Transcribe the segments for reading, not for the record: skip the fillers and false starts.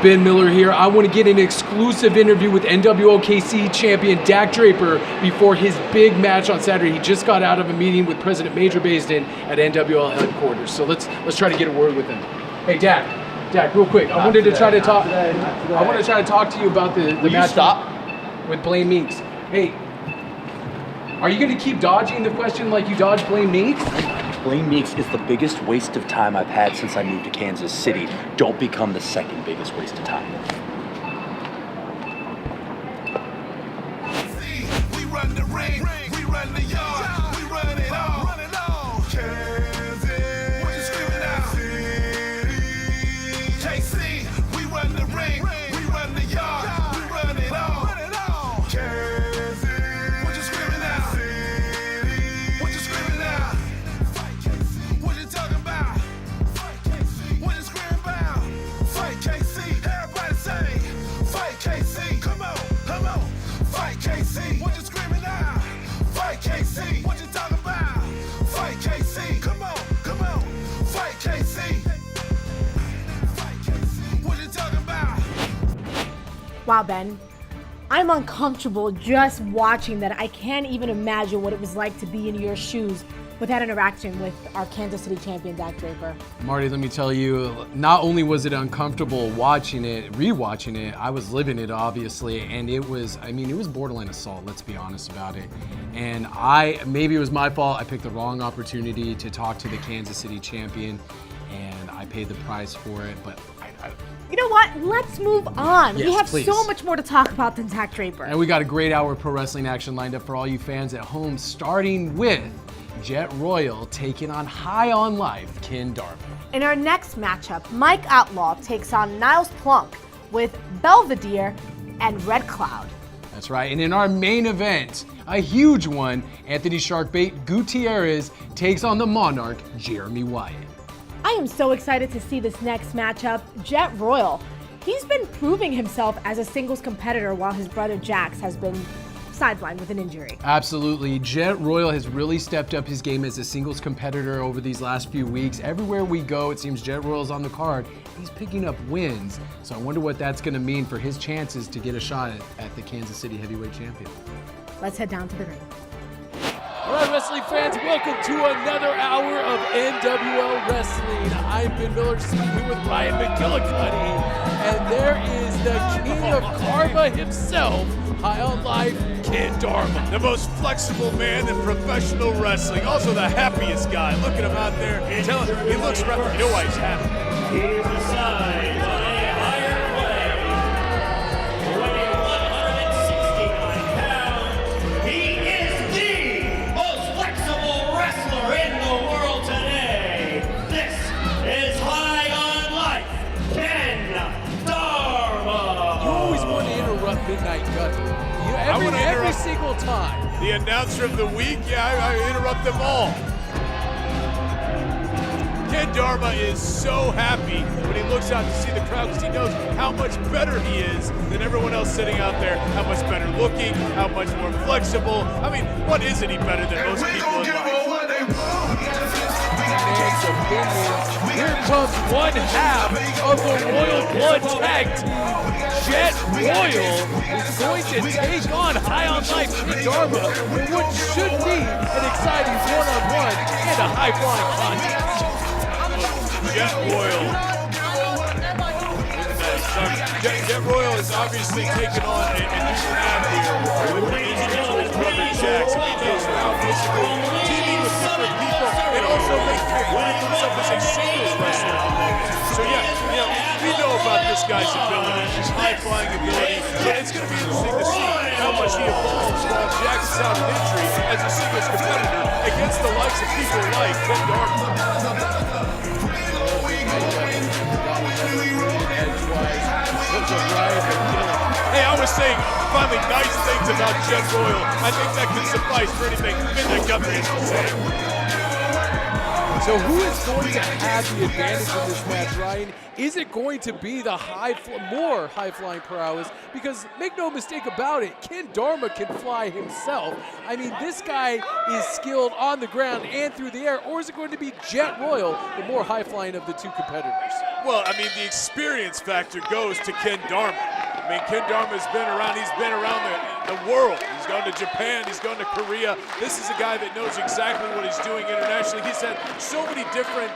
Ben Miller here. I want to get an exclusive interview with NWL KC champion Dak Draper before his big match on Saturday. He just got out of a meeting with President Major Baisden at NWL headquarters. So let's try to get a word with him. Hey Dak, real quick. I wanted to try to talk to you about the match with Blaine Meeks. Hey, are you going to keep dodging the question like you dodged Blaine Meeks? Blaine Meeks is the biggest waste of time I've had since I moved to Kansas City. Don't become the second biggest waste of time. We run the ring, we run the yard, we run it all. Kansas, what you screaming out? KC, we run the ring, we run the yard, we run it all. Kansas, what you screaming out? What you screaming out? What you talking about? What you screaming about? Fight KC, everybody say, fight KC, come on, fight KC, what you screaming out? Fight KC, what you talking about? Fight KC, come on, fight KC. What you talking about? Wow, Ben. I'm uncomfortable just watching that. I can't even imagine what it was like to be in your shoes with that interaction with our Kansas City champion, Dak Draper. Marty, let me tell you, not only was it uncomfortable watching it, rewatching it, I was living it, obviously, and it was borderline assault, let's be honest about it. And maybe it was my fault, I picked the wrong opportunity to talk to the Kansas City champion, and I paid the price for it, but You know what? Let's move on. Yes, we have please. so much more to talk about than Dak Draper. And we got a great hour of pro wrestling action lined up for all you fans at home, starting with Jet Royal taking on High on Life, Ken Dharma. In our next matchup, Mike Outlaw takes on Niles Plonk with Belvedere and Red Cloud. That's right, and in our main event, a huge one, Anthony Sharkbait Gutierrez takes on the Monarch, Jeremy Wyatt. I am so excited to see this next matchup. Jet Royal, he's been proving himself as a singles competitor while his brother Jax has been sidelined with an injury. Absolutely. Jet Royal has really stepped up his game as a singles competitor over these last few weeks. Everywhere we go, it seems Jet Royal's on the card. He's picking up wins. So I wonder what that's going to mean for his chances to get a shot at the Kansas City heavyweight champion. Let's head down to the ring. All right, wrestling fans, welcome to another hour of NWL Wrestling. I'm Ben Miller, sitting here with Ryan McGillicuddy, and there is the king of karma himself, High on Life, Ken Dharma. The most flexible man in professional wrestling. Also the happiest guy. Look at him out there. He looks rough. You know why he's happy. He resides on a higher plane, weighing 169 pounds. He is the most flexible wrestler in the world today. This is High on Life, Ken Dharma. You always want to interrupt Midnight Guthrie. Every single time. The announcer of the week, I interrupt them all. Ken Dharma is so happy when he looks out to see the crowd because he knows how much better he is than everyone else sitting out there, how much better looking, how much more flexible. I mean, what isn't he better than most people in life? Here comes one half of the Royal Blood Tag Team. Jet Royal is going to take on High on Life Ken Dharma in what should be an exciting one-on-one and a high-flying contest. Jet Royal. Jet Royal is obviously taking on a new man here with the injury to his brother Jax. He knows how basically teaming with different people and also making himself as a singles wrestler. So we know about this guy's ability, his high-flying ability. So it's going to be interesting to see how much he evolves while Jax is out of injury as a singles competitor against the likes of people like Ken Dharma. Hey, I was saying finally nice things about Jet Royal. I think that could suffice for anything Midnight Guthrie has to say. So who is going to have the advantage in this match, Ryan? Is it going to be the more high-flying prowess? Because make no mistake about it, Ken Dharma can fly himself. I mean, this guy is skilled on the ground and through the air. Or is it going to be Jet Royal, the more high-flying of the two competitors? Well, I mean, the experience factor goes to Ken Dharma. I mean, Ken Dharma's been around. He's been around the world. He's gone to Japan. He's gone to Korea. This is a guy that knows exactly what he's doing internationally. He's had so many different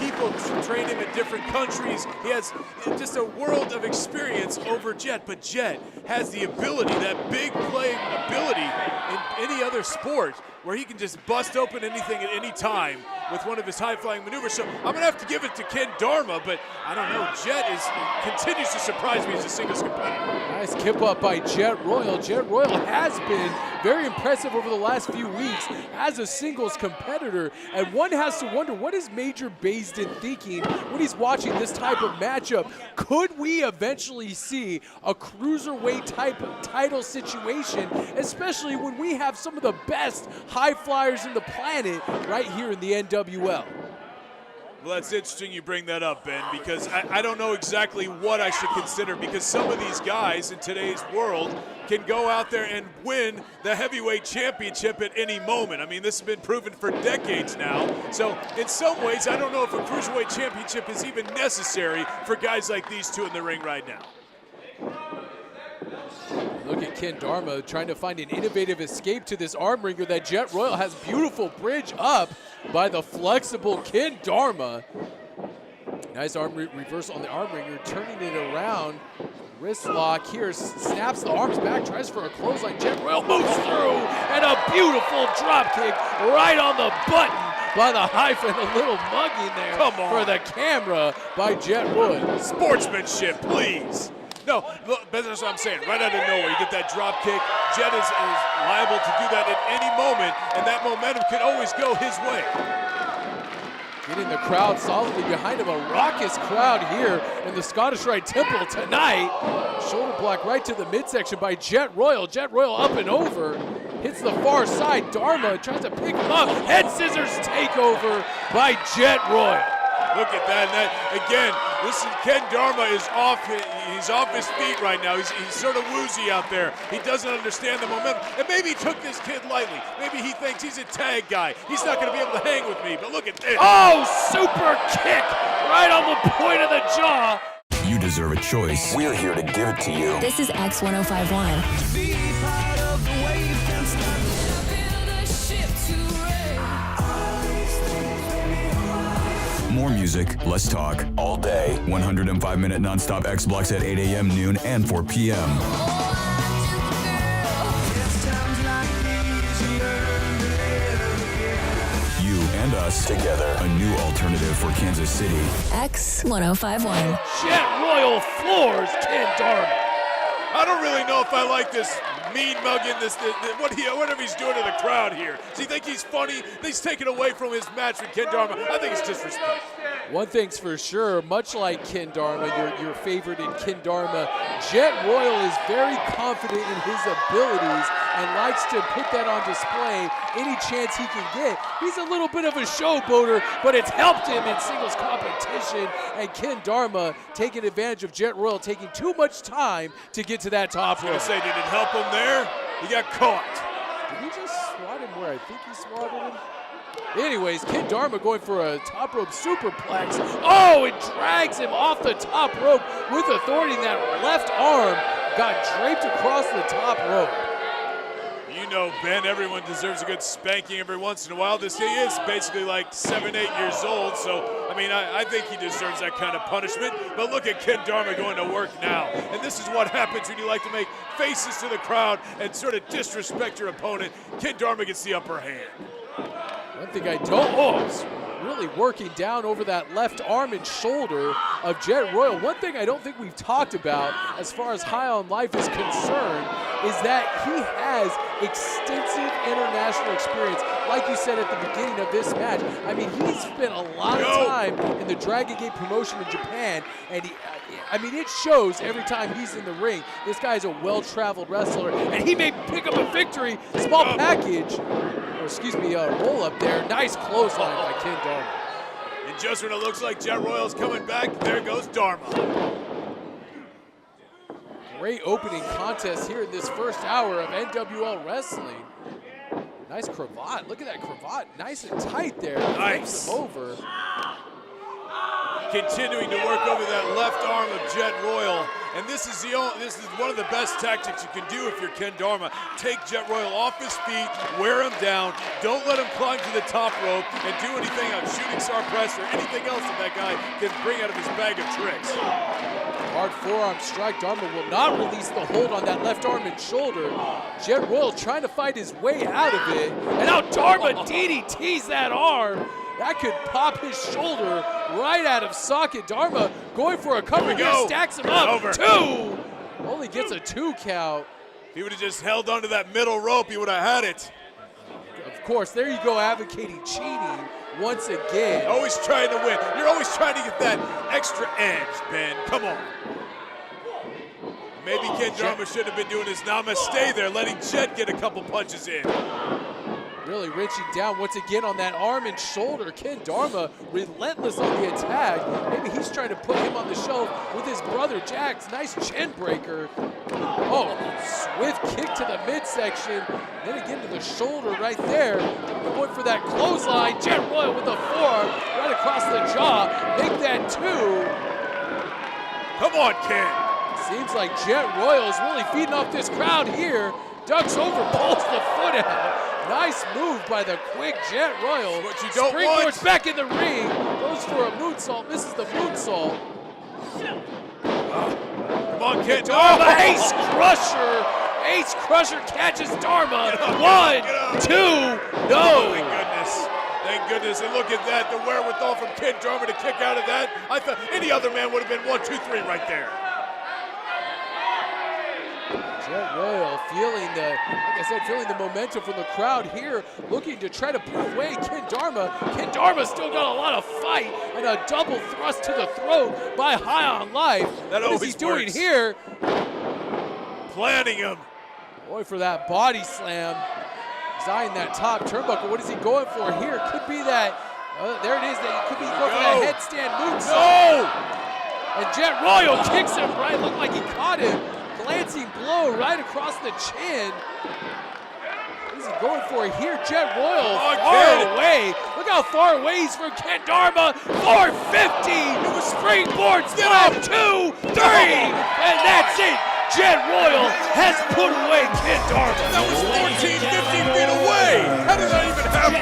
people train him in different countries. He has just a world of experience over Jet. But Jet has the ability, that big playing ability in any other sport, where he can just bust open anything at any time with one of his high-flying maneuvers. So I'm going to have to give it to Ken Dharma, but I don't know. Jet continues to surprise me as a singles competitor. Nice kip up by Jet Royal. Jet Royal has been very impressive over the last few weeks as a singles competitor, and one has to wonder, what is Major Baisden thinking when he's watching this type of matchup? Could we eventually see a cruiserweight type of title situation, especially when we have some of the best high flyers in the planet right here in the NWL? Well, that's interesting you bring that up, Ben, because I don't know exactly what I should consider, because some of these guys in today's world can go out there and win the heavyweight championship at any moment. I mean, this has been proven for decades now. So in some ways, I don't know if a cruiserweight championship is even necessary for guys like these two in the ring right now. Look at Ken Dharma trying to find an innovative escape to this arm wringer that Jet Royal has. Beautiful bridge up by the flexible Ken Dharma. Nice arm reversal on the arm wringer, turning it around. Wrist lock here, snaps the arms back, tries for a clothesline. Jet Royal moves through, and a beautiful drop kick right on the button by the hyphen. A little mugging there for the camera by Jet Royal. Sportsmanship, please. No, look, that's what I'm saying. Right out of nowhere, you get that drop kick. Jet is liable to do that at any moment, and that momentum can always go his way. Getting the crowd solidly behind him. A raucous crowd here in the Scottish Rite Temple tonight. Shoulder block right to the midsection by Jet Royal. Jet Royal up and over. Hits the far side. Dharma tries to pick him up. Head scissors takeover by Jet Royal. Look at that. And that again, listen, Ken Dharma is off. He's off his feet right now. He's sort of woozy out there. He doesn't understand the momentum. And maybe he took this kid lightly. Maybe he thinks he's a tag guy. He's not going to be able to hang with me. But look at this. Oh, super kick right on the point of the jaw. You deserve a choice. We're here to give it to you. This is X1051. More music, less talk, all day. 105-minute nonstop X blocks at 8 a.m., noon, and 4 p.m. You and us together. A new alternative for Kansas City. X1051. Jet Royal floors Ken Dharma. I don't really know if I like this mean mugging, whatever he's doing to the crowd here. Does he think he's funny? He's taken away from his match with Ken Dharma. I think it's disrespect. One thing's for sure, much like Ken Dharma, your favorite in Ken Dharma, Jet Royal is very confident in his abilities and likes to put that on display any chance he can get. He's a little bit of a showboater, but it's helped him in singles competition, and Ken Dharma taking advantage of Jet Royal taking too much time to get to that top rope. I was going to say, did it help him there? He got caught. Did he just swat him where I think he swatted him? Anyways, Ken Dharma going for a top rope superplex. Oh, it drags him off the top rope with authority. That left arm got draped across the top rope. You know, Ben, everyone deserves a good spanking every once in a while. He is basically like 7, 8 years old, so, I mean, I think he deserves that kind of punishment. But look at Ken Dharma going to work now. And this is what happens when you like to make faces to the crowd and sort of disrespect your opponent. Ken Dharma gets the upper hand. One thing I don't, it's really working down over that left arm and shoulder of Jet Royal. One thing I don't think we've talked about as far as High on Life is concerned is that he has extensive international experience. Like you said at the beginning of this match, I mean, he's spent a lot of time in the Dragon Gate promotion in Japan, and it shows every time he's in the ring. This guy's a well-traveled wrestler, and he may pick up a victory. Small package, roll up there. Nice clothesline by Ken Dharma. And just when it looks like Jet Royal's coming back, there goes Dharma. Great opening contest here in this first hour of NWL Wrestling. Nice cravat. Look at that cravat. Nice and tight there. Nice. Over. continuing to work over that left arm of Jet Royal. And this is one of the best tactics you can do if you're Ken Dharma. Take Jet Royal off his feet, wear him down, don't let him climb to the top rope and do anything on shooting star press or anything else that guy can bring out of his bag of tricks. Hard forearm strike. Dharma will not release the hold on that left arm and shoulder. Jet Royal trying to fight his way out of it. And now Dharma DDTs that arm. That could pop his shoulder right out of socket. Dharma going for a cover here, stacks him up. Over. 2! Only gets a 2 count. If he would have just held onto that middle rope, he would have had it. Of course, there you go, advocating cheating once again. Always trying to win. You're always trying to get that extra edge, Ben. Come on. Maybe Ken Dharma should have been doing his namaste there, letting Jet get a couple punches in. Really wrenching down once again on that arm and shoulder. Ken Dharma relentless on the attack. Maybe he's trying to put him on the shelf with his brother Jack's nice chin breaker. Oh, swift kick to the midsection. Then again to the shoulder right there. Going for that clothesline. Jet Royal with a forearm right across the jaw. Make that 2. Come on, Ken. Seems like Jet Royal is really feeding off this crowd here. Ducks over, pulls the foot out. Nice move by the quick Jet Royal. What you don't Springboards want. back in the ring. Goes for a moonsault, misses the moonsault. Come on, Ken. Dharma, Ace Crusher. Ace Crusher catches Dharma. 1, 2, no. Thank goodness. Thank goodness. And look at that, the wherewithal from Ken Dharma to kick out of that. I thought any other man would have been 1, 2, 3 right there. Jet Royal feeling the momentum from the crowd here, looking to try to put away Ken Dharma. Ken Dharma still got a lot of fight and a double thrust to the throat by High on Life. That what is he doing works. here? Planning him. Boy, for that body slam. He's eyeing that top turnbuckle. What is he going for here? Could be that, there it is, that he could be going for that headstand moonsault. And Jet Royal kicks him right, looked like he caught him. Glancing blow right across the chin. What is he going for here? Jet Royal far away. Look how far away he's from Ken Dharma. 450. Springboard slam. 2, 3. And that's it. Jet Royal has put away Ken Dharma. That was 14, 15 feet away. How did that even happen?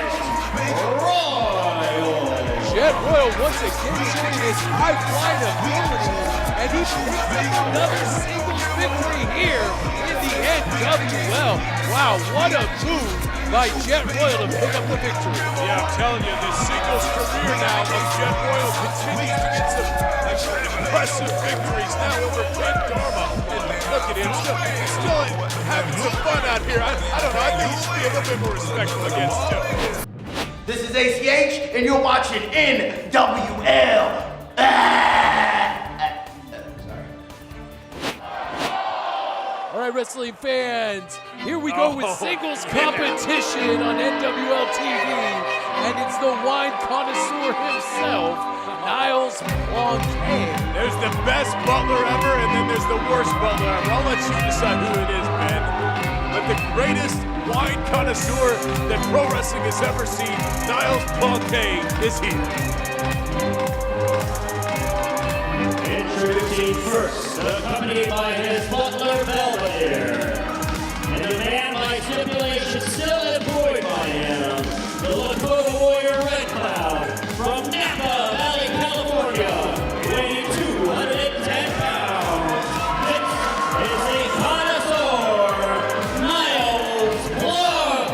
Jet Royal once again showing his high flying ability. And he picks up another singles victory here in the NWL. Wow, what a move by Jet Royal to pick up the victory. Yeah, I'm telling you, the singles career now of Jet Royal continues to get some impressive victories now over Ken Dharma. And look at him, still having some fun out here. I don't know, I think he should be a little bit more respectful against Jet. This is ACH, and you're watching NWL. All right, wrestling fans, here we go with singles competition on NWL TV. And it's the wine connoisseur himself, Niles Plonk. There's the best butler ever, and then there's the worst butler ever. I'll let you decide who it is, Ben. But the greatest wine connoisseur that pro wrestling has ever seen, Niles Plonk is here. Introducing first, accompanied by his butler Belvedere, and the man by stipulation still employed by him, the Lakota Warrior Red Cloud from Napa Valley, California, weighing 210 pounds. This is a connoisseur, Niles Plonk.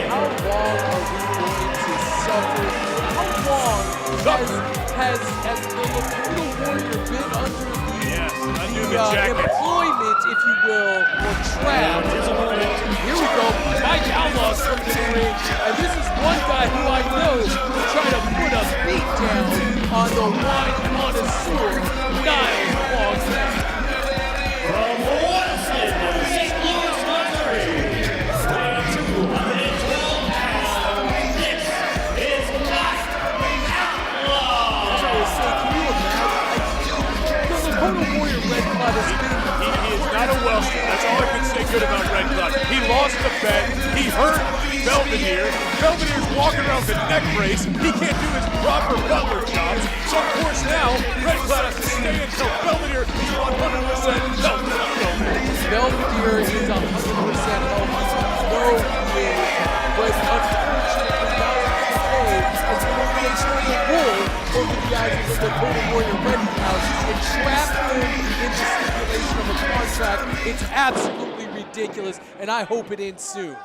How long are we going to suffer? How long has the Lakota Warrior been under the employment, if you will, or trapped? Here we go. Mike Outlaw comes in the ring, and this is one guy who I know will try to put a beat down on the wine connoisseur, Niles Plonk. From Weston, St. Louis, Missouri, weighing 212 pounds, this is Mike Outlaw. Can you imagine? The Lakota Warrior Red Cloud has been... He is not a Welshman. That's all I can say good about Red Cloud. He lost the bet. He hurt Belvedere. Belvedere's walking around with a neck brace. He can't do his proper butler jobs. So of course now, Red Cloud has to stay until Belvedere is 100% healthy. Belvedere is 100% healthy. No, he is. But unfortunately, now has been able to turn the wool over the eyes of the Lakota Warrior Red Cloud and trap him into stipulation of a contract. It's absolutely ridiculous, and I hope it ends soon.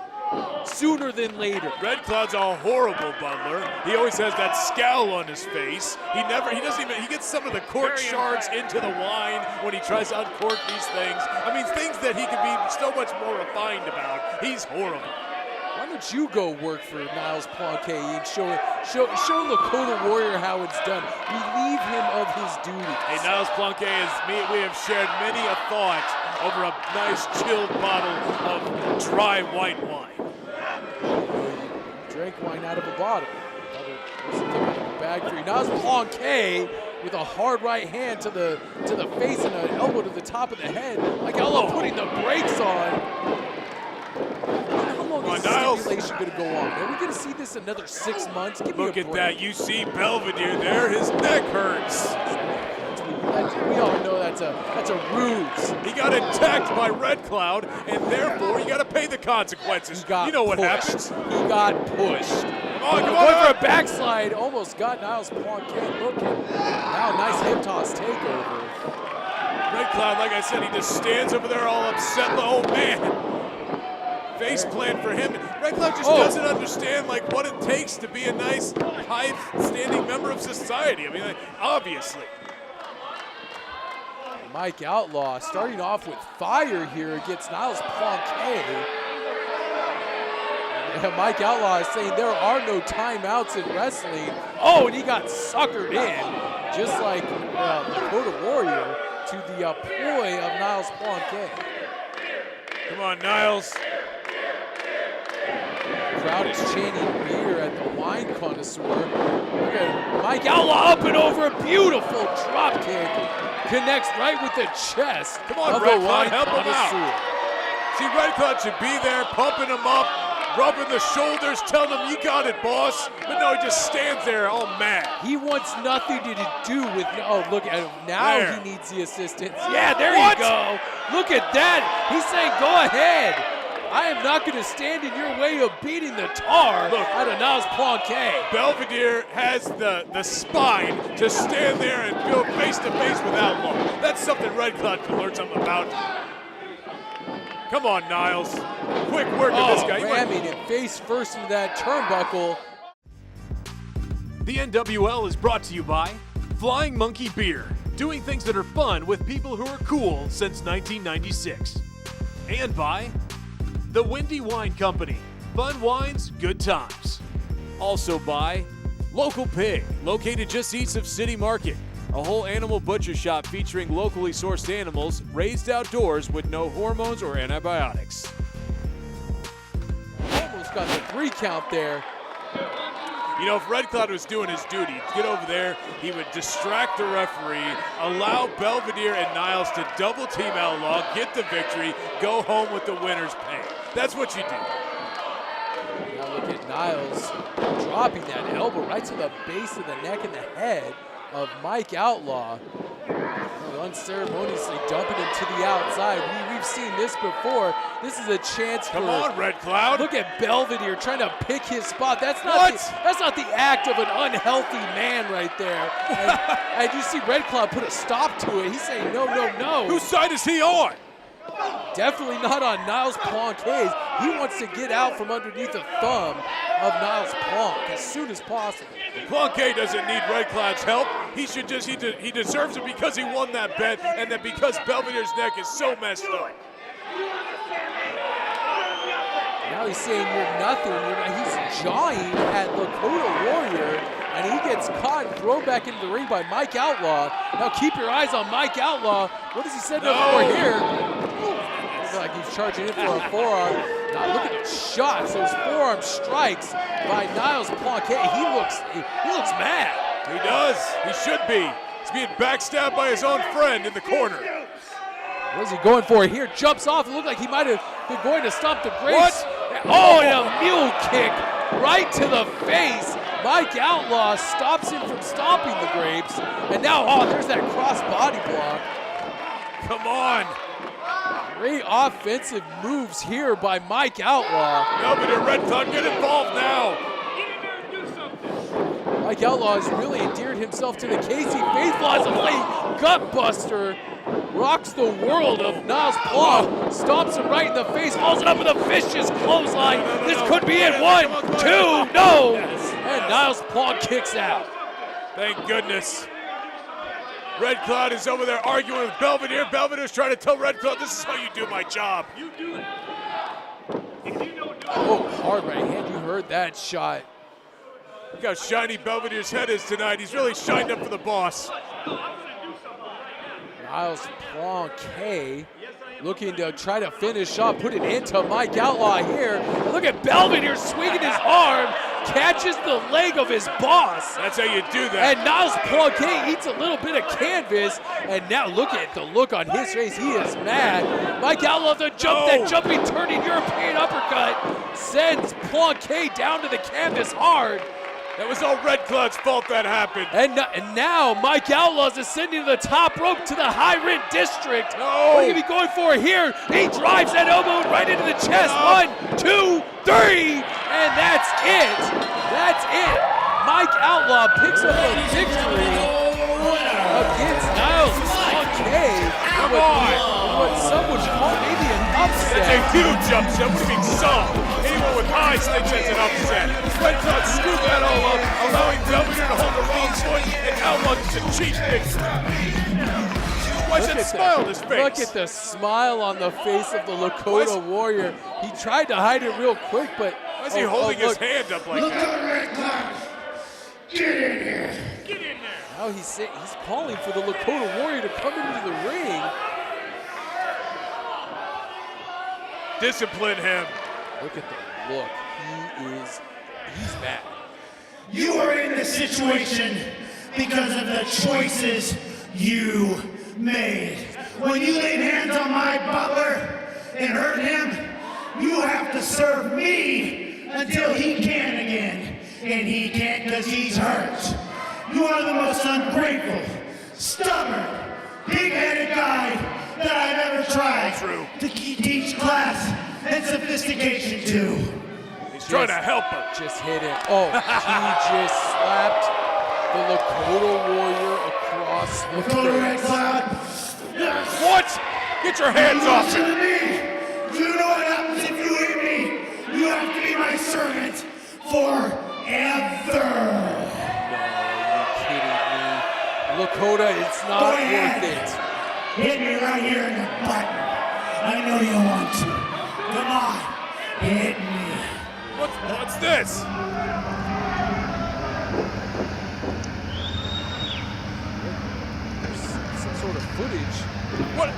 Sooner than later. Red Cloud's a horrible butler. He always has that scowl on his face. He gets some of the cork shards into the wine when he tries to uncork these things. I mean, things that he could be so much more refined about. He's horrible. Why don't you go work for Niles Plonk and show Lakota Warrior how it's done? Relieve him of his duties. Hey, Niles Plonk, we have shared many a thought over a nice chilled bottle of dry white wine. Drank wine out of a bottle. Bag for you. Niles Plonk with a hard right hand to the face and an elbow to the top of the head. Like Outlaw putting the brakes on. How long is this stipulation going to go on? Are we going to see this another 6 months? Give Look me a at break. that. You see Belvedere there. His neck hurts. We all know that's a ruse. He got attacked by Red Cloud, and therefore you got to pay the consequences. You know what happens. He got pushed. Come Going on. for a backslide. Almost got Niles Plonk looking. Now nice hip toss takeover. Red Cloud, like I said, he just stands over there all upset. Oh, man. Face plant for him. Red Cloud just doesn't understand what it takes to be a nice, high-standing member of society. I mean, obviously. Mike Outlaw starting off with fire here against Niles Plonk. Mike Outlaw is saying there are no timeouts in wrestling. Oh, and he got suckered in, just like Lakota Warrior, to the ploy of Niles Plonk. Come on, Niles. The crowd is chanting beer at the wine connoisseur. Look at Mike Outlaw up and over, a beautiful drop kick. Connects right with the chest. Come on, Red Cloud, help him out. See, Red Cloud should be there, pumping him up, rubbing the shoulders, telling him, you got it, boss. But no, he just stands there all mad. He wants nothing to do with, look at him. Now there. He needs the assistance. Yeah, there you go. Look at that. He's saying, go ahead. I am not going to stand in your way of beating the tar out of Niles Plonk. Belvedere has the spine to stand there and go face-to-face with Outlaw. That's something Red Cloud could learn something about. Come on, Niles. Quick work of this guy. Ramming it face first into that turnbuckle. The NWL is brought to you by Flying Monkey Beer, doing things that are fun with people who are cool since 1996. And by The Windy Wine Company, fun wines, good times. Also by Local Pig, located just east of City Market, a whole animal butcher shop featuring locally sourced animals raised outdoors with no hormones or antibiotics. Almost got the 3 count there. You know, if Red Cloud was doing his duty, get over there, he would distract the referee, allow Belvedere and Niles to double team Outlaw, get the victory, go home with the winner's pay. That's what you do. Now look at Niles dropping that elbow right to the base of the neck and the head of Mike Outlaw. Unceremoniously dumping him to the outside. We've seen this before. This is a chance Come on, Red Cloud. Look at Belvedere trying to pick his spot. That's not the act of an unhealthy man right there. And you see Red Cloud put a stop to it. He's saying no, no, no. Whose side is he on? Definitely not on Niles Plonk. He wants to get out from underneath the thumb of Niles Plonk as soon as possible. Plonk doesn't need Red Cloud's help. He should just, he deserves it because he won that bet and that because Belvedere's neck is so messed up. Now he's saying you're nothing. He's jawing at Lakota Warrior, and he gets caught and thrown back into the ring by Mike Outlaw. Now keep your eyes on Mike Outlaw. What does he say before here? Looks like he's charging in for a forearm. Now look at the shots, those forearm strikes by Niles Plonk. He looks mad. He does. He should be. He's being backstabbed by his own friend in the corner. What is he going for here? Jumps off. It looked like he might have been going to stop the brakes. What? Oh, and a mule kick right to the face. Mike Outlaw stops him from stomping the grapes. And now, oh, there's that cross body block. Come on. Great offensive moves here by Mike Outlaw. Belvedere, Red Cloud, get involved now. Mike Outlaw has really endeared himself to the KC faithful as a late gutbuster. Rocks the world of Niles Plonk. Stomps him right in the face. Falls it up with a vicious clothesline. This could be it. 1, 2, no. And Niles Plonk kicks out. Thank goodness. Red Cloud is over there arguing with Belvedere. Belvedere's trying to tell Red Cloud, this is how you do my job. You do it. If you don't do it, Oh, hard right hand. You heard that shot. Look how shiny Belvedere's head is tonight. He's really shined up for the boss. Niles Plonk looking to try to finish up, put an end to Mike Outlaw here. And look at Belvedere swinging his arm, catches the leg of his boss. That's how you do that. And Niles Plonk eats a little bit of canvas, and now look at the look on his face. He is mad. Mike Outlaw, the jump, that jumping, turning European uppercut sends Plonk down to the canvas hard. That was all Red Cloud's fault that happened. And now Mike Outlaw's ascending to the top rope to the high rent district. No. What are you gonna be going for here? He drives that elbow right into the chest. 1, 2, 3, and that's it. That's it. Mike Outlaw picks up a victory against Niles Plonk. Come on. What some would call maybe an upset. That's a huge upset. What do you mean some? Anyone with eyes thinks that's an upset. Red Cloud scooped that all up, allowing Belvedere to hold the wrong foot, and Outlaw gets a cheap victory. Why's that smile on his face? Look at the smile on the face of the Lakota Warrior. He tried to hide it real quick, but why is he holding his hand up like that? Lakota Red Cloud, get in here. Get in there. Now he's calling for the Lakota Warrior to come into the ring. Discipline him. Look at the look. He's mad. You are in this situation because of the choices you made. When you laid hands on my butler and hurt him, you have to serve me until he can again. And he can't because he's hurt. You are the most ungrateful, stubborn, big-headed guy that I've ever tried to teach class and sophistication to. He's trying to help him. Just hit it. Oh, he just slapped the Lakota Warrior across the Lakota Red face. Cloud. What? Get your hands off Listen him. to me. You know what happens if you hit me? You have to be my servant forever. Lakota, it's not worth it. Hit me right here in the button. I know you want to. Come on, hit me. What's this? There's some sort of footage.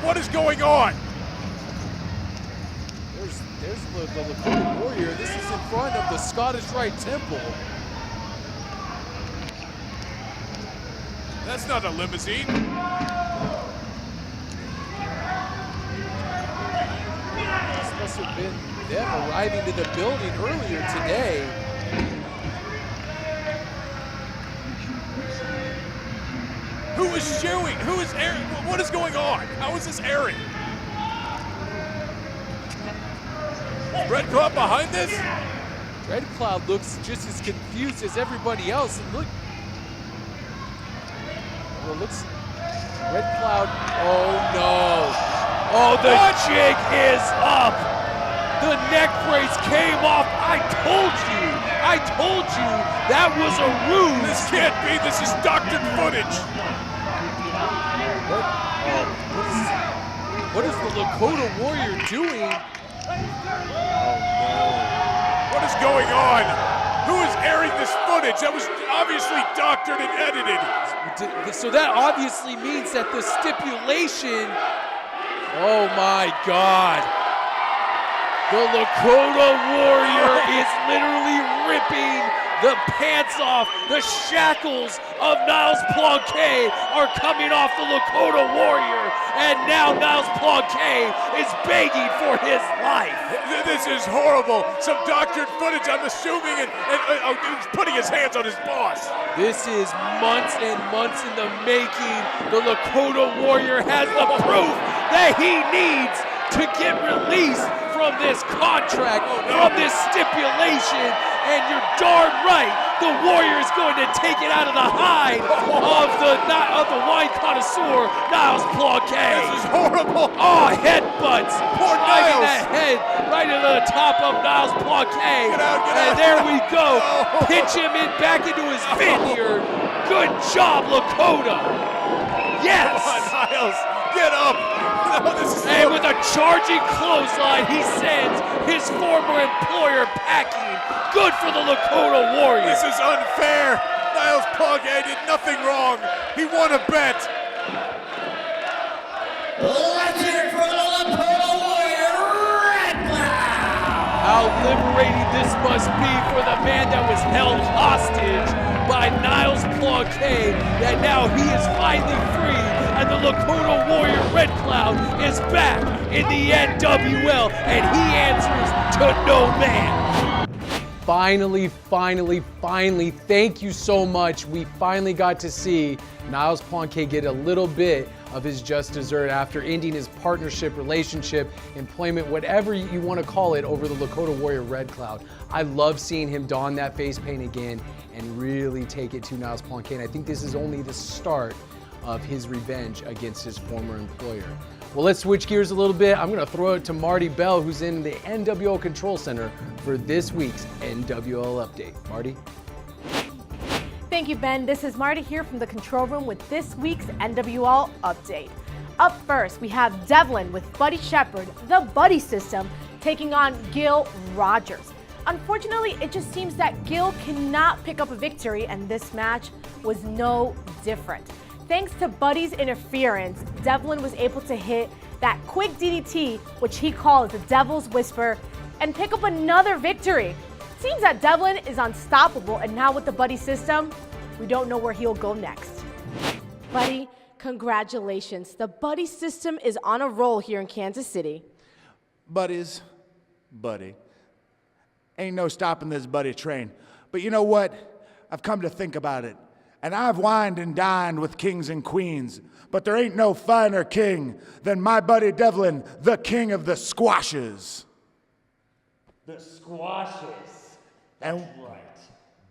What is going on? There's the Lakota Warrior. This is in front of the Scottish Rite Temple. That's not a limousine. This must have been them arriving to the building earlier today. Who is shooing? Who is airing? What is going on? How is this airing? Is Red Cloud behind this? Red Cloud looks just as confused as everybody else. And look. Well, looks. Red Cloud. Oh no. Oh, the jig is up. The neck brace came off. I told you that was a ruse. This can't be. This is doctored footage. What is the Lakota Warrior doing? What is going on? Who is airing this footage? That was obviously doctored and edited. So that obviously means that the stipulation. Oh my God. The Lakota Warrior is literally ripping ripping the pants off. The shackles of Niles Plonk are coming off the Lakota Warrior, and now Niles Plonk is begging for his life. This is horrible. Some doctored footage, I'm assuming, and he's putting his hands on his boss. This is months and months in the making. The Lakota Warrior has the proof that he needs to get released from this contract, from this stipulation, and you're darn right, the Warrior is going to take it out of the hide of the wine connoisseur, Niles Plonk. This is horrible. Oh, headbutts. Poor Driving Niles. that head right into the top of Niles Plonk. Get out. And there we go. Pitch him in back into his vineyard. Good job, Lakota. Yes. Come on, Niles. Get up. No, this is And with a charging clothesline, he sends his former employer packing. Good for the Lakota Warrior. This is unfair. Niles Plonk did nothing wrong. He won a bet. Let's hear it for the Lakota Warrior, Red Cloud. How liberating this must be for the man that was held hostage by Niles Plonk, that now he is finally free, and the Lakota Warrior Red Cloud is back in the NWL, and he answers to no man. Finally, thank you so much. We finally got to see Niles Plonk get a little bit of his just dessert after ending his partnership, relationship, employment, whatever you want to call it, over the Lakota Warrior Red Cloud. I love seeing him don that face paint again and really take it to Niles Plonk. And I think this is only the start of his revenge against his former employer. Well, let's switch gears a little bit. I'm going to throw it to Marty Bell, who's in the NWL Control Center for this week's NWL Update. Marty? Thank you, Ben. This is Marty here from the control room with this week's NWL Update. Up first, we have Devlin with Buddy Shepard, the Buddy System, taking on Gil Rogers. Unfortunately, it just seems that Gil cannot pick up a victory, and this match was no different. Thanks to Buddy's interference, Devlin was able to hit that quick DDT, which he calls the Devil's Whisper, and pick up another victory. Seems that Devlin is unstoppable, and now with the Buddy System, we don't know where he'll go next. Buddy, congratulations. The Buddy System is on a roll here in Kansas City. Buddy. Ain't no stopping this Buddy train. But you know what? I've come to think about it. And I've wined and dined with kings and queens, but there ain't no finer king than my buddy Devlin, the king of the squashes. The squashes. And Right.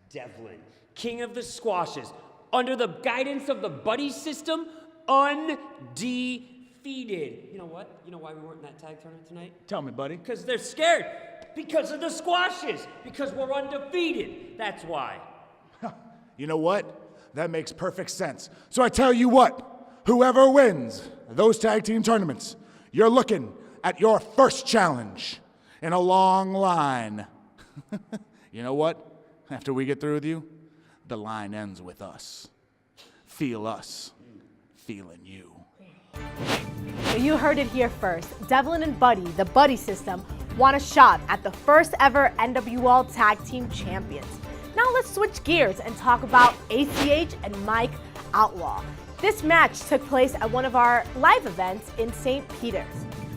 Devlin, king of the squashes, under the guidance of the Buddy System, undefeated. You know what? You know why we weren't in that tag tournament tonight? tell me, buddy. Because they're scared. Because of the squashes. Because we're undefeated. That's why. You know what? That makes perfect sense. So I tell you what, whoever wins those tag team tournaments, you're looking at your first challenge in a long line. You know what? After we get through with you, the line ends with us. Feel us, feeling you. Well, you heard it here first. Devlin and Buddy, the Buddy System, want a shot at the first ever NWL Tag Team Champions. Now let's switch gears and talk about ACH and Mike Outlaw. This match took place at one of our live events in St. Peter's.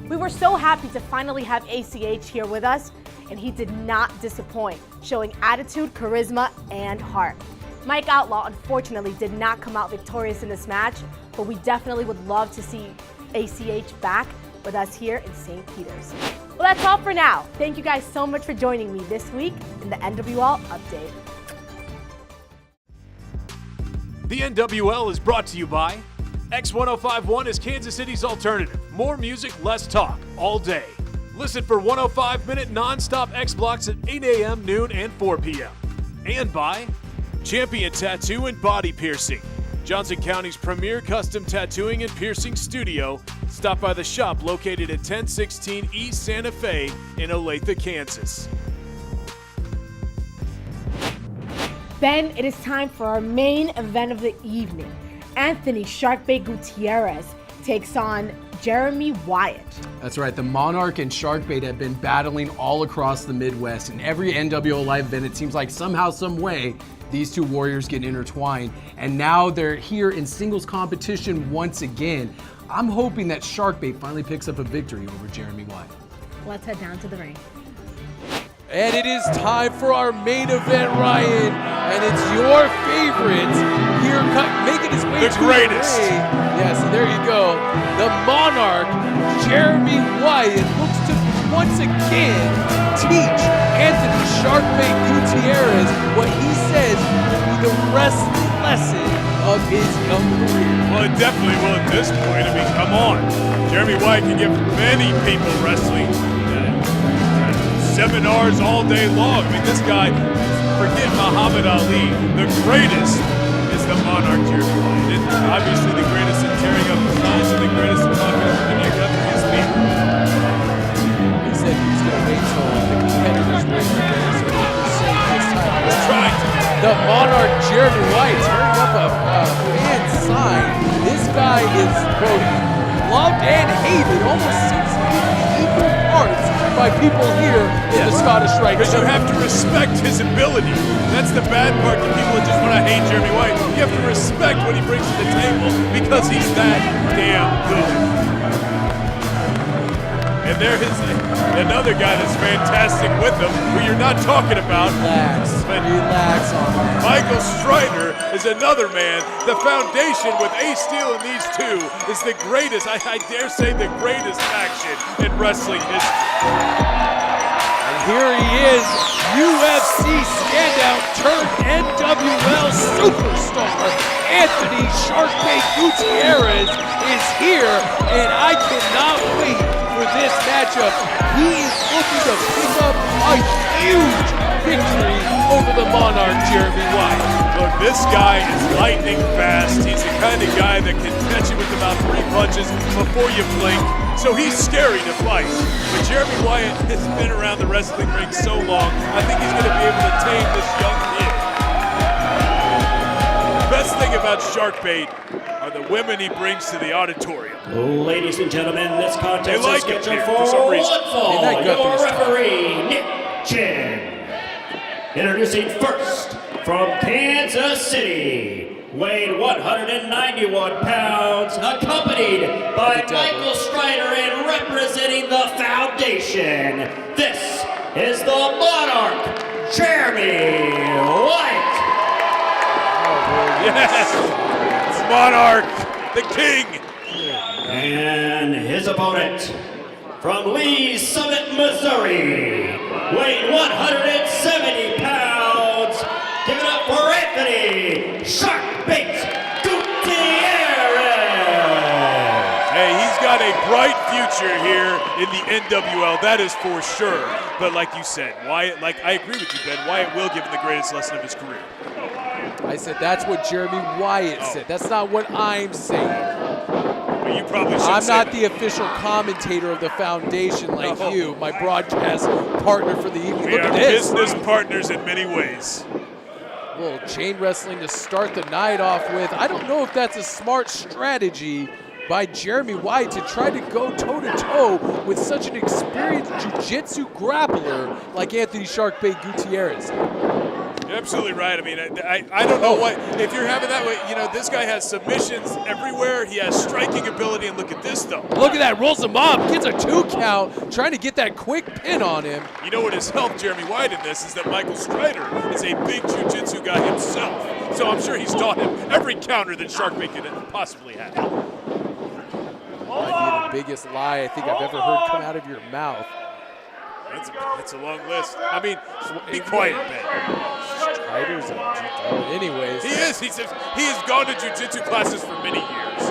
We were so happy to finally have ACH here with us, and he did not disappoint, showing attitude, charisma, and heart. Mike Outlaw unfortunately did not come out victorious in this match, but we definitely would love to see ACH back with us here in St. Peter's. Well, that's all for now. Thank you guys so much for joining me this week in the NWL Update. The NWL is brought to you by X1051 is Kansas City's alternative. More music, less talk, all day. Listen for 105-minute non-stop X blocks at 8 a.m., noon, and 4 p.m. And by Champion Tattoo and Body Piercing, Johnson County's premier custom tattooing and piercing studio. Stop by the shop located at 1016 East Santa Fe in Olathe, Kansas. Ben, it is time for our main event of the evening. Anthony Sharkbait Gutierrez takes on Jeremy Wyatt. That's right. The Monarch and Sharkbait have been battling all across the Midwest. In every NWL live event, it seems like somehow, some way, these two warriors get intertwined. And now they're here in singles competition once again. I'm hoping that Sharkbait finally picks up a victory over Jeremy Wyatt. Let's head down to the ring. And it is time for our main event, Ryan. And it's your favorite here making his way to greatest. the ring. Yes, there you go. The Monarch, Jeremy Wyatt, looks to once again teach Anthony Sharkbait Gutierrez what he says will be the wrestling lesson of his young career. Well, it definitely will at this point. I mean, come on. Jeremy Wyatt can give many people wrestling seminars all day long. I mean, this guy, forget Muhammad Ali, the greatest is the Monarch Jeremy Wyatt. And obviously the greatest in tearing up the signs and the greatest in talking about the his feet. He said he's going to wait till the competitors win so he can save his title. He's trying to. The Monarch Jeremy Wyatt turning up a fan sign. This guy is both loved and hated. Almost seems to be equal parts by people here in the Scottish Rite. Because you have to respect his ability. That's the bad part to people that just want to hate Jeremy Wyatt. You have to respect what he brings to the table because he's that damn good. And there is another guy that's fantastic with him, who you're not talking about. Relax on that. Michael Strider is another man. The foundation with Ace Steel and these two is the greatest, I dare say the greatest action in wrestling history. And here he is, UFC standout turned NWL superstar. Anthony Sharkbait Gutierrez is here, and I cannot wait for this matchup. He is looking to pick up a huge victory over the Monarch Jeremy Wyatt. Look, this guy is lightning fast. He's the kind of guy that can catch you with about 3 punches before you blink. So he's scary to fight. But Jeremy Wyatt has been around the wrestling ring so long, I think he's going to be able to tame this young kid. The best thing about Sharkbait are the women he brings to the auditorium. Ladies and gentlemen, this contest They like is him scheduled here for some reason. one fall. Isn't that Your Gutierrez? referee, Nick Chin. Introducing first, from Kansas City, weighing 191 pounds, accompanied by Michael Strider and representing the foundation. This is the Monarch, Jeremy Wyatt. Yes! Monarch, the king! And his opponent, from Lee Summit, Missouri, weighing 170 pounds, give it up for Anthony Sharkbait Gutierrez. Hey, he's got a bright future here in the NWL, that is for sure. But like you said, Wyatt, I agree with you, Ben, Wyatt will give him the greatest lesson of his career. I said that's what Jeremy Wyatt said. That's not what I'm saying. Well, you probably should I'm say not that. the official commentator of the foundation like you, my broadcast partner for the evening. We Look are at this. business partners in many ways. A little chain wrestling to start the night off with. I don't know if that's a smart strategy by Jeremy Wyatt to try to go toe-to-toe with such an experienced jiu-jitsu grappler like Anthony Sharkbait Gutierrez. You're absolutely right. I mean, I don't know what, if you're having that way, you know, this guy has submissions everywhere. He has striking ability, and look at this, though. Look at that, rolls him up, gets a 2 count, trying to get that quick pin on him. You know what has helped Jeremy Wyatt in this is that Michael Strider is a big jiu-jitsu guy himself. So I'm sure he's taught him every counter that Sharkbait could possibly have. Might be the biggest lie I think I've ever heard come out of your mouth. That's a long list. I mean, be quiet, Ben. Strider's a anyways. He is. He has gone to jiu-jitsu classes for many years.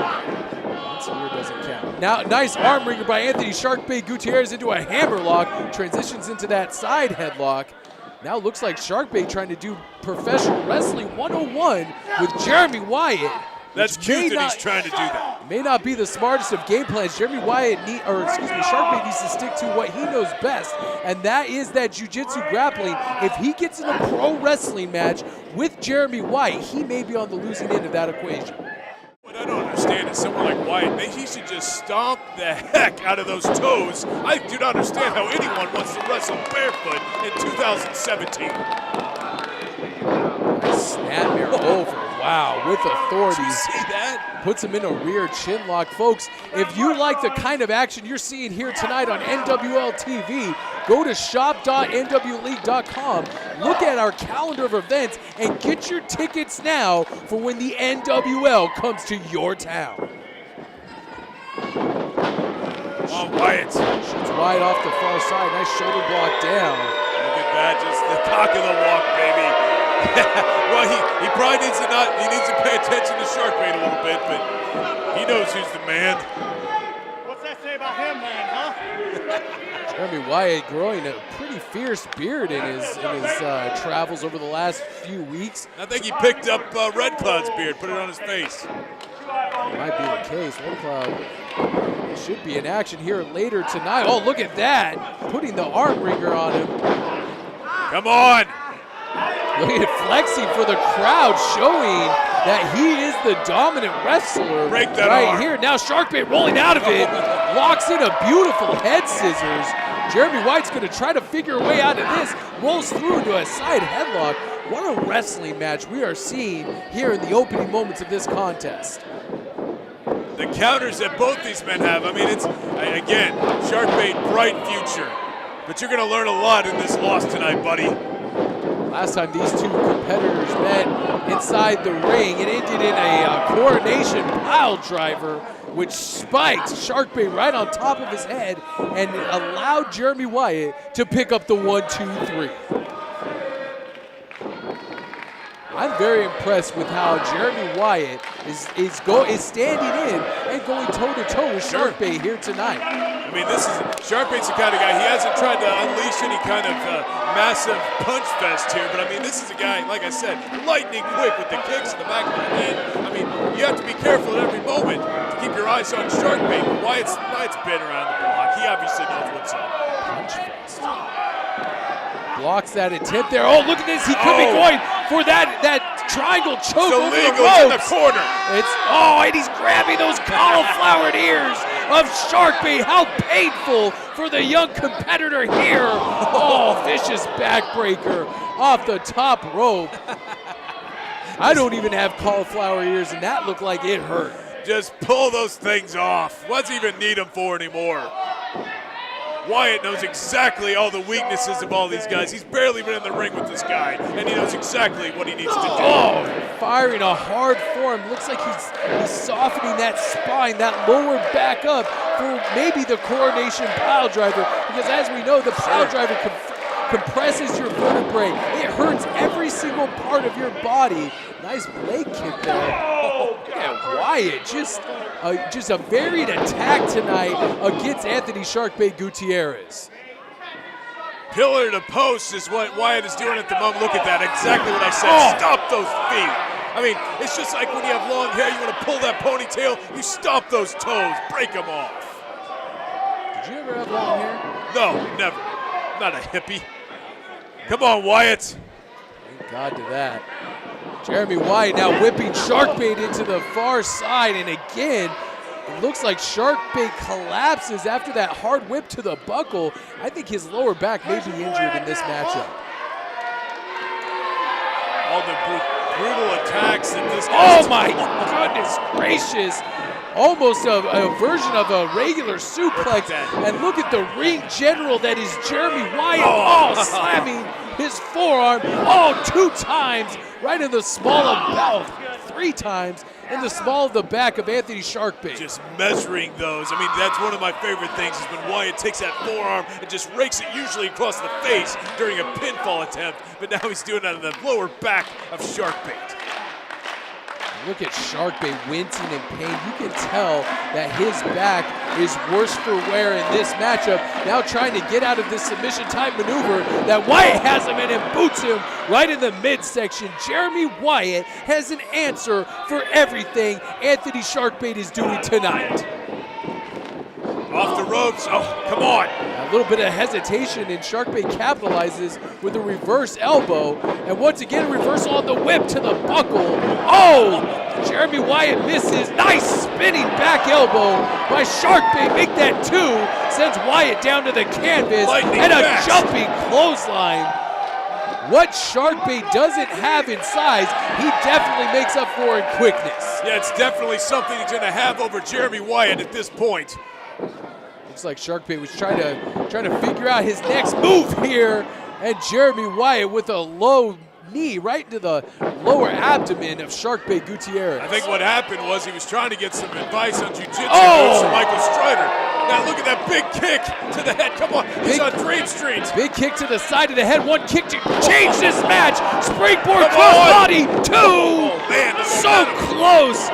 Once a year doesn't count. Now, nice arm wringer by Anthony Sharkbait Gutierrez into a hammerlock. Transitions into that side headlock. Now looks like Sharkbait trying to do professional wrestling 101 with Jeremy Wyatt. That's cute that he's trying to do that. May not be the smartest of game plans. Jeremy Wyatt Sharkbait needs to stick to what he knows best, and that is that jiu-jitsu grappling. If he gets in a pro wrestling match with Jeremy Wyatt, he may be on the losing end of that equation. What I don't understand understand is someone like Wyatt, he should just stomp the heck out of those toes. I do not understand how anyone wants to wrestle barefoot in 2017. Snapmare over. Wow, with authority. Did you see that? Puts him in a rear chin lock. Folks, if you like the kind of action you're seeing here tonight on NWL TV, go to shop.nwleague.com, look at our calendar of events, and get your tickets now for when the NWL comes to your town. Oh, Wyatt. Shoots Wyatt off the far side. Nice shoulder block down. Look at that, just the cock of the walk, baby. Well, he probably needs to pay attention to Sharkbait a little bit, but he knows who's the man. What's that say about him, man, huh? Jeremy Wyatt growing a pretty fierce beard in his travels over the last few weeks. I think he picked up Red Cloud's beard, put it on his face. Might be the case. Red Cloud should be in action here later tonight. Oh, look at that. Putting the arm wringer on him. Come on. Look at flexing for the crowd, showing that he is the dominant wrestler Break that right arm. here. Now Sharkbait rolling out of it, locks in a beautiful head scissors. Jeremy Wyatt's going to try to figure a way out of this, rolls through into a side headlock. What a wrestling match we are seeing here in the opening moments of this contest. The counters that both these men have, I mean, it's, again, Sharkbait, bright future. But you're going to learn a lot in this loss tonight, buddy. Last time these two competitors met inside the ring, it ended in a coronation pile driver, which spiked Sharkbait right on top of his head and allowed Jeremy Wyatt to pick up the 1-2-3. I'm very impressed with how Jeremy Wyatt is standing in and going toe-to-toe with Sharkbait here tonight. I mean, Sharkbait's the kind of guy, he hasn't tried to unleash any kind of massive punch fest here, but I mean, this is a guy, like I said, lightning quick with the kicks in the back of the head. I mean, you have to be careful at every moment to keep your eyes on Sharkbait. Wyatt's been around the block. He obviously knows what's up. Punch fest. Blocks that attempt there. Oh, look at this. He could be going for that triangle choke over the ropes. In the corner. And he's grabbing those cauliflower ears of Sharkbait. How painful for the young competitor here. Oh, vicious backbreaker off the top rope. I don't even have cauliflower ears, and that looked like it hurt. Just pull those things off. What's he even need them for anymore? Wyatt knows exactly all the weaknesses of all these guys. He's barely been in the ring with this guy, and he knows exactly what he needs to do. Oh, firing a hard form. Looks like he's softening that spine, that lower back up for maybe the coronation pile driver, because as we know, the pile driver compresses your vertebrae. It hurts every single part of your body. Nice leg kick there. Oh, yeah, Wyatt, just a varied attack tonight against Anthony Sharkbait Gutierrez. Pillar to post is what Wyatt is doing at the moment. Look at that, exactly what I said. Stop those feet. I mean, it's just like when you have long hair, you want to pull that ponytail, you stop those toes, break them off. Did you ever have long hair? No, never. Not a hippie. Come on, Wyatt. Thank God to that. Jeremy Wyatt now whipping Sharkbait into the far side, and again, it looks like Sharkbait collapses after that hard whip to the buckle. I think his lower back may be injured in this matchup. All the brutal attacks that this guy. Oh my goodness gracious! Almost a version of a regular suplex. And look at the ring general that is Jeremy Wyatt. Oh, slamming his forearm. Oh, 2 times right in the small of 3 times in the small of the back of Anthony Sharkbait. Just measuring those. I mean, that's one of my favorite things is when Wyatt takes that forearm and just rakes it usually across the face during a pinfall attempt, but now he's doing that in the lower back of Sharkbait. Look at Sharkbait wincing in pain. You can tell that his back is worse for wear in this matchup. Now trying to get out of this submission type maneuver that Wyatt has him in and boots him right in the midsection. Jeremy Wyatt has an answer for everything Anthony Sharkbait is doing tonight. Off the ropes. Oh, come on. Now little bit of hesitation, and Sharkbait capitalizes with a reverse elbow. And once again, a reversal on the whip to the buckle. Oh! Jeremy Wyatt misses. Nice spinning back elbow by Sharkbait. Make that 2. Sends Wyatt down to the canvas. And a jumping clothesline. What Sharkbait doesn't have in size, he definitely makes up for in quickness. Yeah, it's definitely something he's going to have over Jeremy Wyatt at this point. Looks like Sharkbait was trying to figure out his next move here, and Jeremy Wyatt with a low knee right into the lower abdomen of Sharkbait Gutierrez. I think what happened was he was trying to get some advice on jiu-jitsu moves from Michael Strider. Now look at that big kick to the head. Come on, he's on Dream Street. Big kick to the side of the head. One kick to change this match. Springboard crossbody. 2. Oh, man, so close.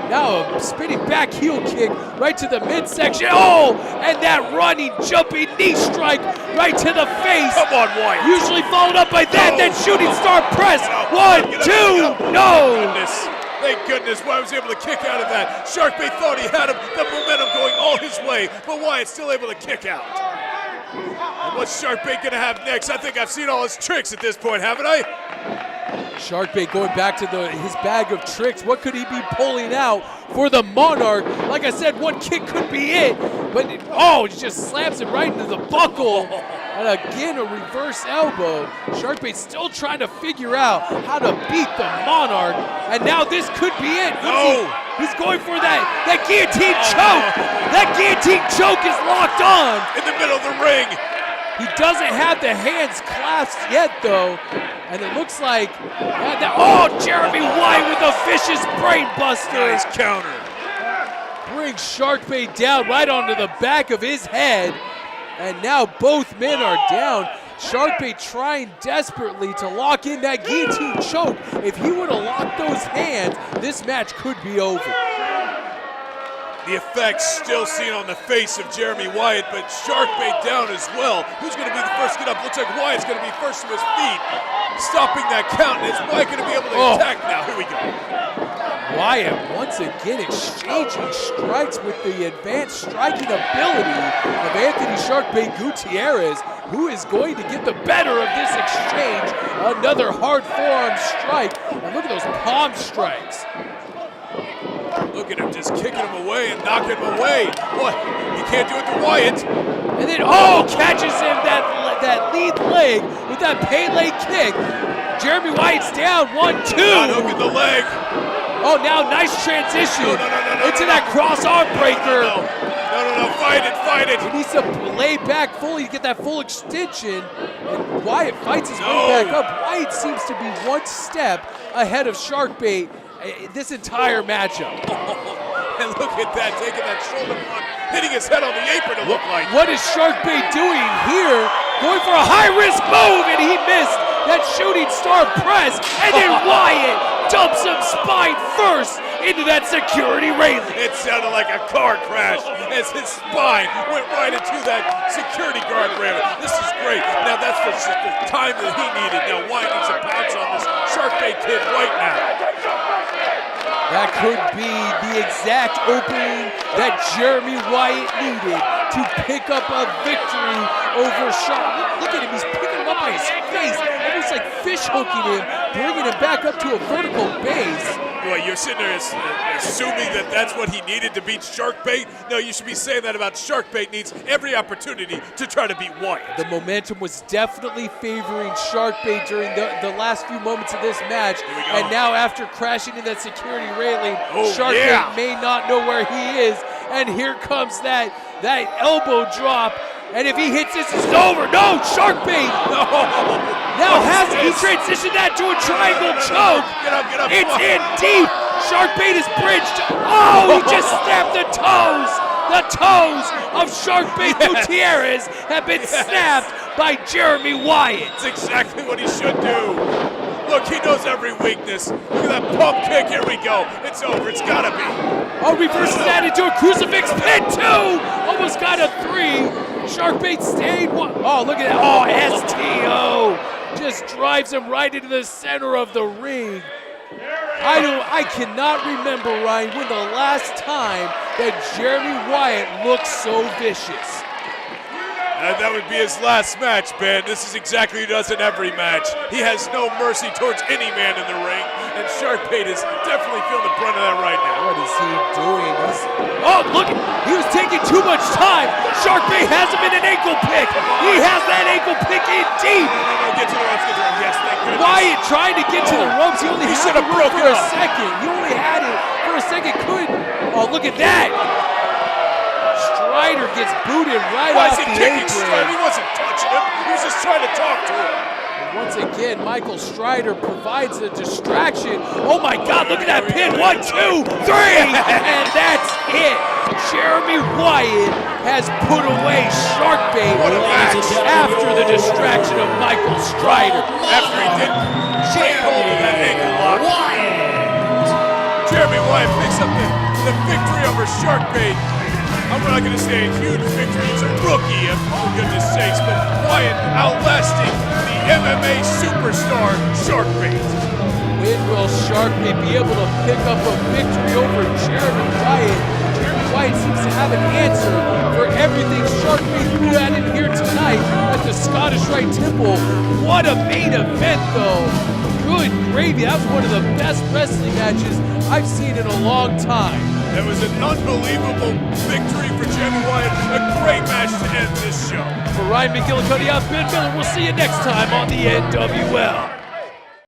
Now a spinning back heel kick right to the midsection. Oh, and that running, jumping knee strike right to the face. Come on, Wyatt. Usually followed up by that, then shooting star press. 1, 2, no. Thank goodness Wyatt was able to kick out of that. Sharkbait thought he had him, the momentum going all his way, but Wyatt's still able to kick out. And what's Sharkbait gonna have next? I think I've seen all his tricks at this point, haven't I? Sharkbait going back to his bag of tricks. What could he be pulling out for the Monarch? Like I said, one kick could be it, but he just slams it right into the buckle. And again, a reverse elbow. Sharkbait still trying to figure out how to beat the Monarch, and now this could be it. He's going for that guillotine choke. That guillotine choke is locked on. In the middle of the ring. He doesn't have the hands clasped yet, though. And it looks like, Jeremy Wyatt with a vicious brain buster. Nice counter. Brings Sharkbait down right onto the back of his head. And now both men are down. Sharkbait trying desperately to lock in that guillotine choke. If he would have locked those hands, this match could be over. The effects still seen on the face of Jeremy Wyatt, but Sharkbait down as well. Who's going to be the first to get up? Looks like Wyatt's going to be first to his feet. Stopping that count, and is Wyatt going to be able to attack now? Here we go. Wyatt once again exchanging strikes with the advanced striking ability of Anthony Sharkbait Gutierrez, who is going to get the better of this exchange. Another hard forearm strike, and look at those palm strikes. Look at him just kicking him away and knocking him away. What? You can't do it to Wyatt. And then, catches him that lead leg with that Pele kick. Jeremy Wyatt's down. 1, 2. Look at the leg. Oh, now nice transition into that cross arm breaker. No, fight it. He needs to lay back fully to get that full extension. And Wyatt fights his way back up. Wyatt seems to be one step ahead of Sharkbait this entire matchup. And look at that, taking that shoulder block, hitting his head on the apron, it looked like. What is Sharkbait doing here? Going for a high-risk move, and he missed that shooting star press. And then Wyatt dumps him spine first into that security railing. It sounded like a car crash as his spine went right into that security guard railing. This is great. Now that's the time that he needed. Now Wyatt needs to pounce on this Sharkbait kid right now. That could be the exact opening that Jeremy Wyatt needed to pick up a victory over Shark. Look at him, he's picking him up by his face, almost like fish hooking him, bringing him back up to a vertical base. Boy, you're sitting there assuming that that's what he needed to beat Sharkbait? No, you should be saying that about Sharkbait needs every opportunity to try to beat Wyatt. The momentum was definitely favoring Sharkbait during the last few moments of this match. And now after crashing in that security railing, Sharkbait may not know where he is. And here comes that elbow drop. And if he hits this, it's over. No, Sharkbait. No. Now he transitioned that to a triangle choke. Get up. It's in deep. Sharkbait is bridged. Oh, he just snapped the toes. The toes of Sharkbait Gutierrez have been snapped by Jeremy Wyatt. That's exactly what he should do. Look, he knows every weakness. Look at that pump kick. Here we go. It's over. It's got to be. Oh, reverses that into a crucifix pin, 2. Almost got a 3. Sharkbait stayed 1. Oh, look at that. Oh, STO. Just drives him right into the center of the ring. I cannot remember, Ryan, when the last time that Jeremy Wyatt looked so vicious. That would be his last match, Ben. This is exactly what he does in every match. He has no mercy towards any man in the ring, and Sharkbait is definitely feeling the brunt of that right now. What is he doing? Oh, look, he was taking too much time. Sharkbait has him in an ankle pick. He has that ankle pick in deep. No, get to the ropes, get to the ropes. Yes, thank goodness. Wyatt trying to get to the ropes. He only should had have it broken for a up. second. He only had it for a second. Oh, look at that. Strider gets booted right Why off is he the kicking apron. Strider? He wasn't touching him. He was just trying to talk to him. Once again, Michael Strider provides a distraction. Oh my God, look at that pin. 1, 2, 3, and that's it. Jeremy Wyatt has put away Sharkbait after the distraction of Michael Strider. After he did take hold of that ankle lock. Jeremy Wyatt picks up the victory over Sharkbait. I'm not going to say a huge victory. It's a rookie, for goodness sakes, but Wyatt outlasting the MMA superstar Sharkbait. When will Sharkbait be able to pick up a victory over Jeremy Wyatt? Jeremy Wyatt seems to have an answer for everything Sharkbait threw at him here tonight at the Scottish Rite Temple. What a main event, though. Good gravy. That was one of the best wrestling matches I've seen in a long time. That was an unbelievable victory for Jeremy Wyatt. A great match to end this show. For Ryan McGillicuddy, I'm Ben Miller. We'll see you next time on the NWL.